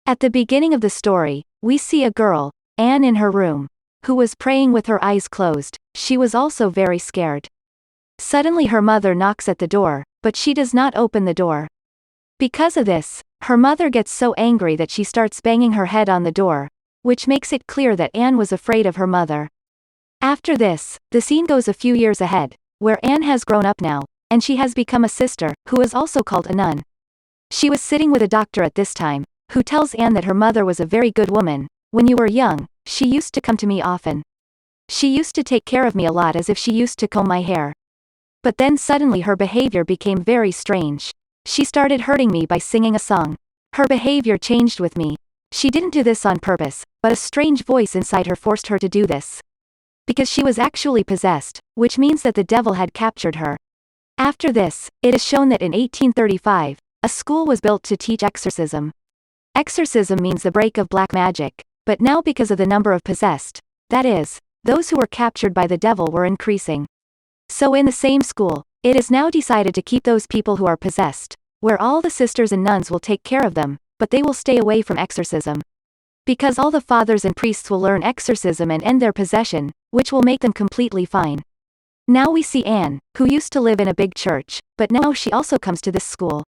At the beginning of the story, we see a girl, Anne in her room, who was praying with her eyes closed. She was also very scared. Suddenly her mother knocks at the door, but she does not open the door. Because of this, her mother gets so angry that she starts banging her head on the door, which makes it clear that Anne was afraid of her mother. After this, the scene goes a few years ahead, where Anne has grown up now, and she has become a sister, who is also called a nun. She was sitting with a doctor at this time, who tells Anne that her mother was a very good woman. When you were young, she used to come to me often. She used to take care of me a lot as if she used to comb my hair. But then suddenly her behavior became very strange. She started hurting me by singing a song. Her behavior changed with me. She didn't do this on purpose, but a strange voice inside her forced her to do this. Because she was actually possessed, which means that the devil had captured her. After this, it is shown that in 1835, a school was built to teach exorcism. Exorcism means the break of black magic, but now because of the number of possessed, that is, those who were captured by the devil were increasing. So in the same school, it is now decided to keep those people who are possessed, where all the sisters and nuns will take care of them, but they will stay away from exorcism. Because all the fathers and priests will learn exorcism and end their possession, which will make them completely fine. Now we see Anne, who used to live in a big church, but now she also comes to this school.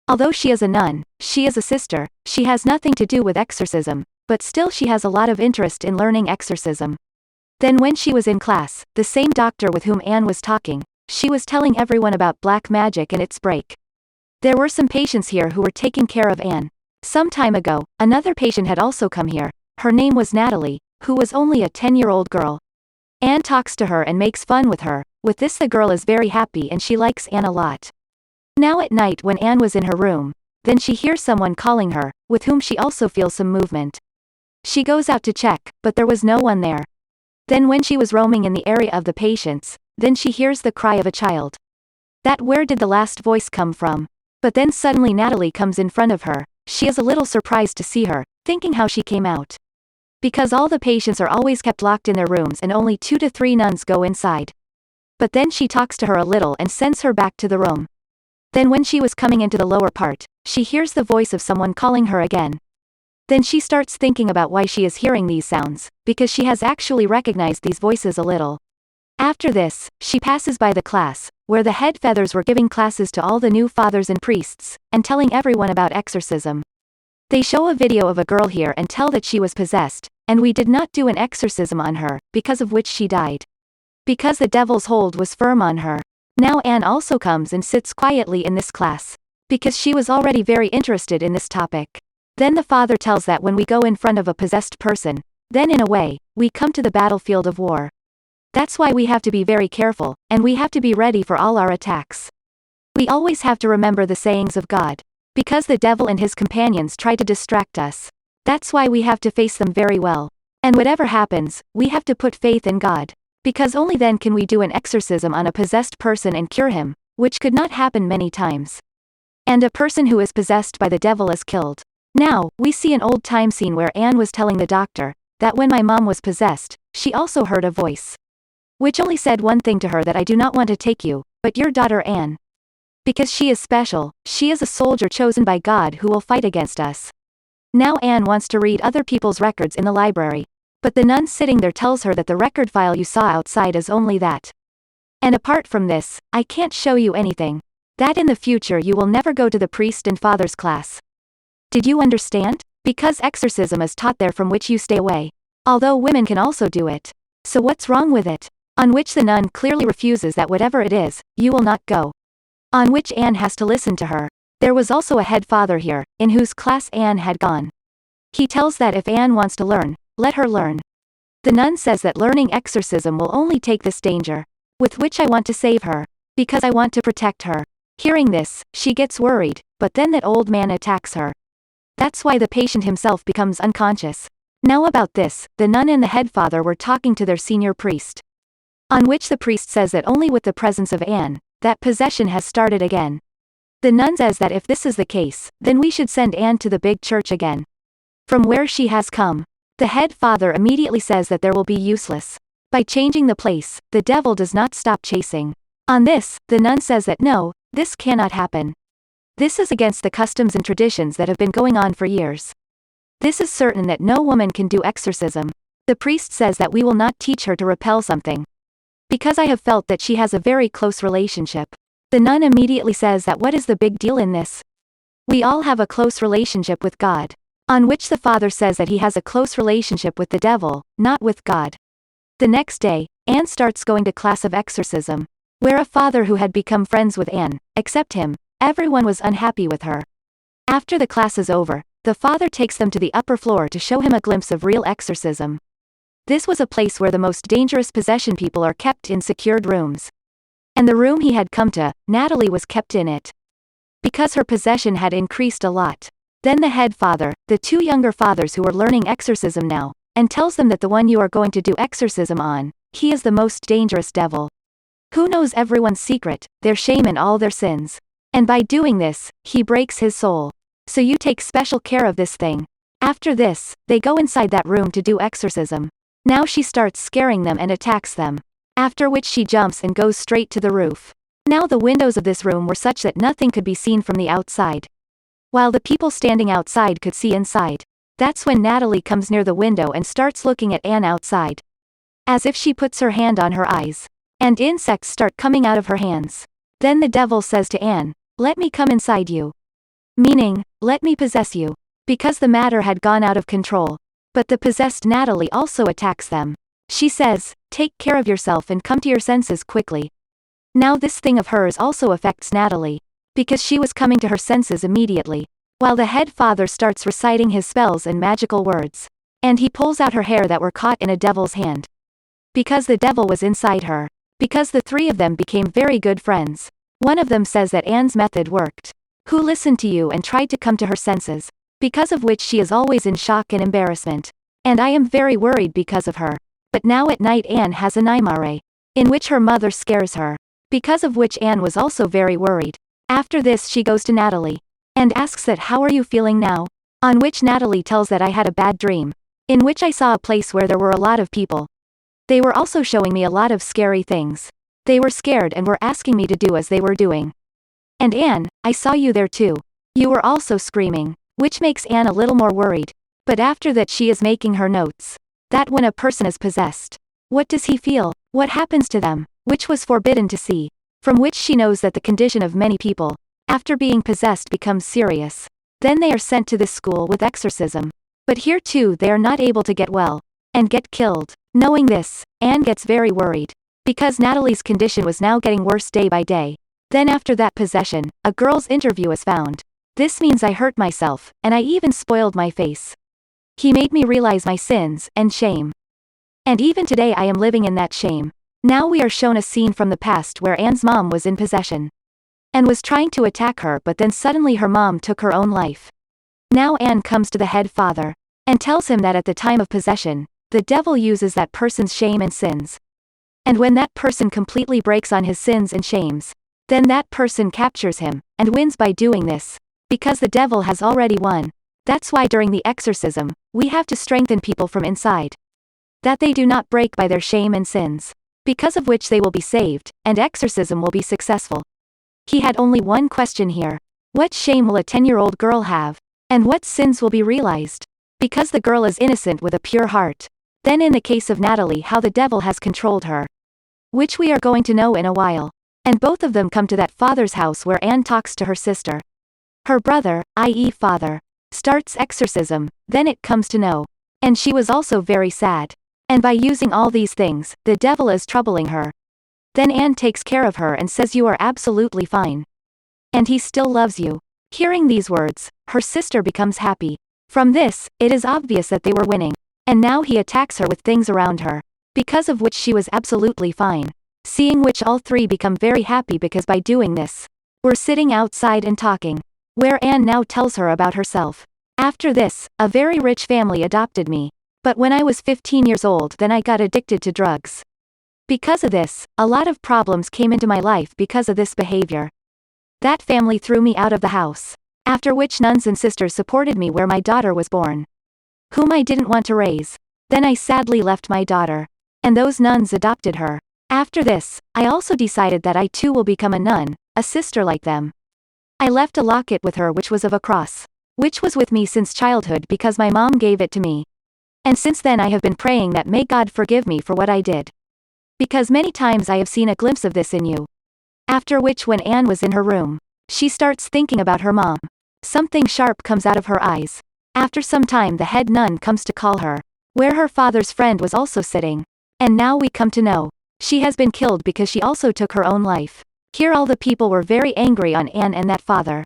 Although she is a nun, she is a sister, she has nothing to do with exorcism, but still she has a lot of interest in learning exorcism. Then when she was in class, the same doctor with whom Anne was talking, she was telling everyone about black magic and its break. There were some patients here who were taking care of Anne. Some time ago, another patient had also come here. Her name was Natalie, who was only a 10-year-old girl. Anne talks to her and makes fun with her. With this the girl is very happy and she likes Anne a lot. Now at night when Anne was in her room, then she hears someone calling her, with whom she also feels some movement. She goes out to check, but there was no one there. Then when she was roaming in the area of the patients, then she hears the cry of a child. That where did the last voice come from? But then suddenly Natalie comes in front of her. She is a little surprised to see her, thinking how she came out. Because all the patients are always kept locked in their rooms and only 2 to 3 nuns go inside. But then she talks to her a little and sends her back to the room. Then when she was coming into the lower part, she hears the voice of someone calling her again. Then she starts thinking about why she is hearing these sounds, because she has actually recognized these voices a little. After this, she passes by the class, where the head feathers were giving classes to all the new fathers and priests, and telling everyone about exorcism. They show a video of a girl here and tell that she was possessed, and we did not do an exorcism on her, because of which she died. Because the devil's hold was firm on her. Now Anne also comes and sits quietly in this class. Because she was already very interested in this topic. Then the father tells that when we go in front of a possessed person, then in a way, we come to the battlefield of war. That's why we have to be very careful, and we have to be ready for all our attacks. We always have to remember the sayings of God. Because the devil and his companions try to distract us. That's why we have to face them very well. And whatever happens, we have to put faith in God. Because only then can we do an exorcism on a possessed person and cure him, which could not happen many times. And a person who is possessed by the devil is killed. Now, we see an old time scene where Anne was telling the doctor, that when my mom was possessed, she also heard a voice. Which only said one thing to her, that I do not want to take you, but your daughter Anne. Because she is special, she is a soldier chosen by God who will fight against us. Now Anne wants to read other people's records in the library. But the nun sitting there tells her that the record file you saw outside is only that. And apart from this, I can't show you anything. That in the future you will never go to the priest and father's class. Did you understand? Because exorcism is taught there, from which you stay away. Although women can also do it. So what's wrong with it? On which the nun clearly refuses that whatever it is, you will not go. On which Anne has to listen to her. There was also a head father here, in whose class Anne had gone. He tells that if Anne wants to learn, let her learn. The nun says that learning exorcism will only take this danger. With which I want to save her. Because I want to protect her. Hearing this, she gets worried, but then that old man attacks her. That's why the patient himself becomes unconscious. Now about this, the nun and the head father were talking to their senior priest. On which the priest says that only with the presence of Anne, that possession has started again. The nun says that if this is the case, then we should send Anne to the big church again. From where she has come. The head father immediately says that there will be useless. By changing the place, the devil does not stop chasing. On this, the nun says that no, this cannot happen. This is against the customs and traditions that have been going on for years. This is certain that no woman can do exorcism. The priest says that we will not teach her to repel something. Because I have felt that she has a very close relationship. The nun immediately says that what is the big deal in this? We all have a close relationship with God. On which the father says that he has a close relationship with the devil, not with God. The next day, Anne starts going to class of exorcism. Where a father who had become friends with Anne, except him, everyone was unhappy with her. After the class is over, the father takes them to the upper floor to show him a glimpse of real exorcism. This was a place where the most dangerous possession people are kept in secured rooms. And the room he had come to, Natalie was kept in it. Because her possession had increased a lot. Then the head father, the two younger fathers who were learning exorcism now, and tells them that the one you are going to do exorcism on, he is the most dangerous devil. Who knows everyone's secret, their shame and all their sins. And by doing this, he breaks his soul. So you take special care of this thing. After this, they go inside that room to do exorcism. Now she starts scaring them and attacks them. After which she jumps and goes straight to the roof. Now the windows of this room were such that nothing could be seen from the outside. While the people standing outside could see inside. That's when Natalie comes near the window and starts looking at Anne outside. As if she puts her hand on her eyes. And insects start coming out of her hands. Then the devil says to Anne, "Let me come inside you." Meaning, let me possess you. Because the matter had gone out of control. But the possessed Natalie also attacks them. She says, "Take care of yourself and come to your senses quickly." Now this thing of hers also affects Natalie. Because she was coming to her senses immediately. While the head father starts reciting his spells and magical words. And he pulls out her hair that were caught in a devil's hand. Because the devil was inside her. Because the three of them became very good friends. One of them says that Anne's method worked. Who listened to you and tried to come to her senses. Because of which she is always in shock and embarrassment. And I am very worried because of her. But now at night Anne has a nightmare. In which her mother scares her. Because of which Anne was also very worried. After this she goes to Natalie. And asks that how are you feeling now? On which Natalie tells that I had a bad dream. In which I saw a place where there were a lot of people. They were also showing me a lot of scary things. They were scared and were asking me to do as they were doing. And Anne, I saw you there too. You were also screaming. Which makes Anne a little more worried. But after that she is making her notes. That when a person is possessed. What does he feel? What happens to them? Which was forbidden to see. From which she knows that the condition of many people, after being possessed becomes serious. Then they are sent to this school with exorcism. But here too they are not able to get well. And get killed. Knowing this, Anne gets very worried. Because Natalie's condition was now getting worse day by day. Then after that possession, a girl's interview is found. This means I hurt myself, and I even spoiled my face. He made me realize my sins and shame. And even today I am living in that shame. Now we are shown a scene from the past where Anne's mom was in possession. And was trying to attack her, but then suddenly her mom took her own life. Now Anne comes to the head father. And tells him that at the time of possession, the devil uses that person's shame and sins. And when that person completely breaks on his sins and shames, then that person captures him, and wins by doing this. Because the devil has already won. That's why during the exorcism, we have to strengthen people from inside. That they do not break by their shame and sins. Because of which they will be saved, and exorcism will be successful. He had only one question here. What shame will a 10-year-old girl have? And what sins will be realized? Because the girl is innocent with a pure heart. Then in the case of Natalie how the devil has controlled her. Which we are going to know in a while. And both of them come to that father's house where Anne talks to her sister. Her brother, i.e. father, starts exorcism, then it comes to know. And she was also very sad. And by using all these things, the devil is troubling her. Then Anne takes care of her and says you are absolutely fine. And he still loves you. Hearing these words, her sister becomes happy. From this, it is obvious that they were winning. And now he attacks her with things around her. Because of which she was absolutely fine. Seeing which all three become very happy because by doing this, we're sitting outside and talking. Where Anne now tells her about herself. After this, a very rich family adopted me. But when I was 15 years old then I got addicted to drugs. Because of this, a lot of problems came into my life because of this behavior. That family threw me out of the house. After which nuns and sisters supported me where my daughter was born. Whom I didn't want to raise. Then I sadly left my daughter. And those nuns adopted her. After this, I also decided that I too will become a nun, a sister like them. I left a locket with her which was of a cross. which was with me since childhood because my mom gave it to me. And since then I have been praying that may God forgive me for what I did. Because many times I have seen a glimpse of this in you. After which when Anne was in her room, she starts thinking about her mom. Something sharp comes out of her eyes. After some time the head nun comes to call her, where her father's friend was also sitting. And now we come to know, she has been killed because she also took her own life. Here all the people were very angry on Anne and that father.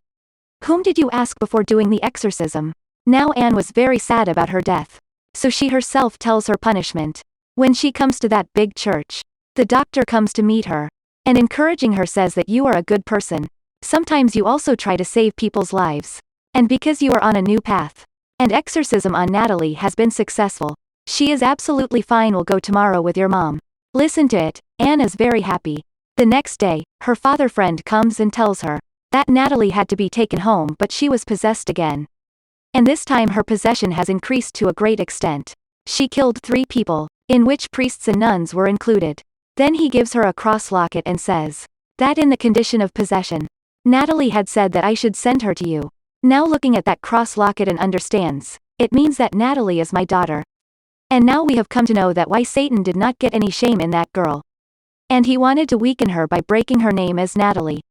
Whom did you ask before doing the exorcism? Now Anne was very sad about her death. So she herself tells her punishment. When she comes to that big church, the doctor comes to meet her. And encouraging her says that you are a good person. Sometimes you also try to save people's lives. And because you are on a new path. And exorcism on Natalie has been successful. She is absolutely fine. We'll go tomorrow with your mom. Listen to it. Anne is very happy. The next day, her father friend comes and tells her that Natalie had to be taken home but she was possessed again. And this time her possession has increased to a great extent. She killed 3 people, in which priests and nuns were included. Then he gives her a cross locket and says that in the condition of possession, Natalie had said that I should send her to you. Now looking at that cross locket and understands, it means that Natalie is my daughter. And now we have come to know that why Satan did not get any shame in that girl. And he wanted to weaken her by breaking her name as Natalie.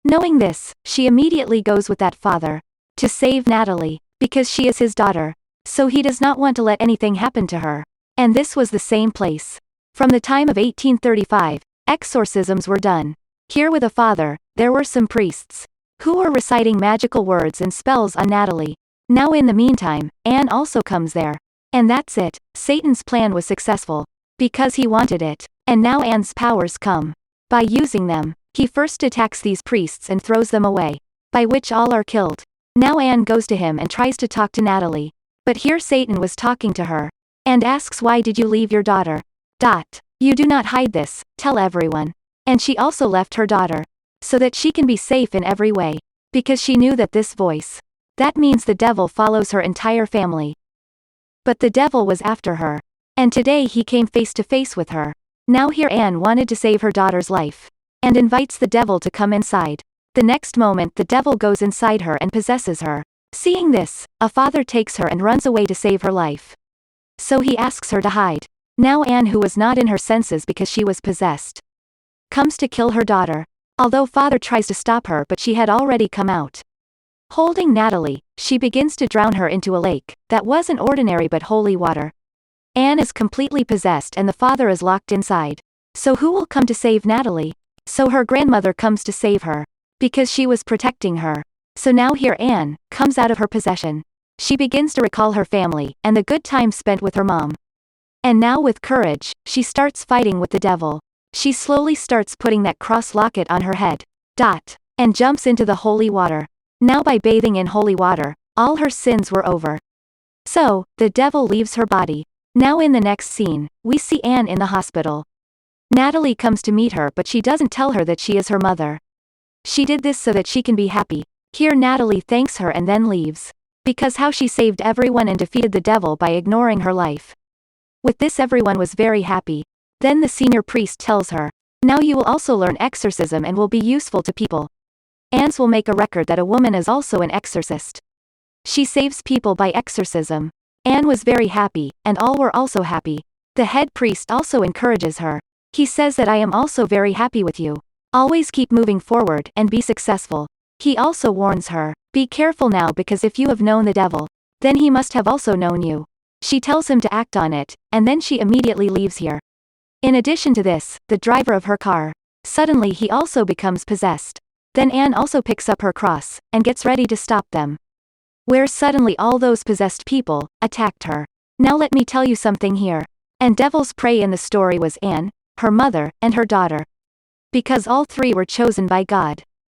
Knowing this, she immediately goes with that father to save Natalie, because she is his daughter. So he does not want to let anything happen to her. And this was the same place. From the time of 1835, exorcisms were done. Here with a father, there were some priests who were reciting magical words and spells on Natalie. Now in the meantime, Anne also comes there. And that's it, Satan's plan was successful. Because he wanted it. And now Anne's powers come. By using them, he first attacks these priests and throws them away. By which all are killed. Now Anne goes to him and tries to talk to Natalie. But here Satan was talking to her. And asks why did you leave your daughter? You do not hide this, tell everyone. And she also left her daughter. So that she can be safe in every way. Because she knew that this voice. That means the devil follows her entire family. But the devil was after her. And today he came face to face with her. Now here Anne wanted to save her daughter's life. And invites the devil to come inside. The next moment the devil goes inside her and possesses her. Seeing this, a father takes her and runs away to save her life. So he asks her to hide. Now Anne, who was not in her senses because she was possessed, comes to kill her daughter. Although father tries to stop her but she had already come out. Holding Natalie, she begins to drown her into a lake, that wasn't ordinary but holy water. Anne is completely possessed and the father is locked inside. So who will come to save Natalie? So her grandmother comes to save her. Because she was protecting her. So now here Anne comes out of her possession. She begins to recall her family, and the good times spent with her mom. And now with courage, she starts fighting with the devil. She slowly starts putting that cross locket on her head. And jumps into the holy water. Now by bathing in holy water, all her sins were over. So, the devil leaves her body. Now in the next scene, we see Anne in the hospital. Natalie comes to meet her but she doesn't tell her that she is her mother. She did this so that she can be happy. Here Natalie thanks her and then leaves. Because how she saved everyone and defeated the devil by ignoring her life. With this everyone was very happy. Then the senior priest tells her, now you will also learn exorcism and will be useful to people. Anne's will make a record that a woman is also an exorcist. She saves people by exorcism. Anne was very happy, and all were also happy. The head priest also encourages her. He says that I am also very happy with you. Always keep moving forward and be successful. He also warns her, be careful now because if you have known the devil, then he must have also known you. She tells him to act on it, and then she immediately leaves here. In addition to this, the driver of her car, suddenly he also becomes possessed. Then Anne also picks up her cross, and gets ready to stop them. Where suddenly all those possessed people attacked her. Now let me tell you something here. And devil's prey in the story was Anne, her mother, and her daughter. Because all 3 were chosen by God.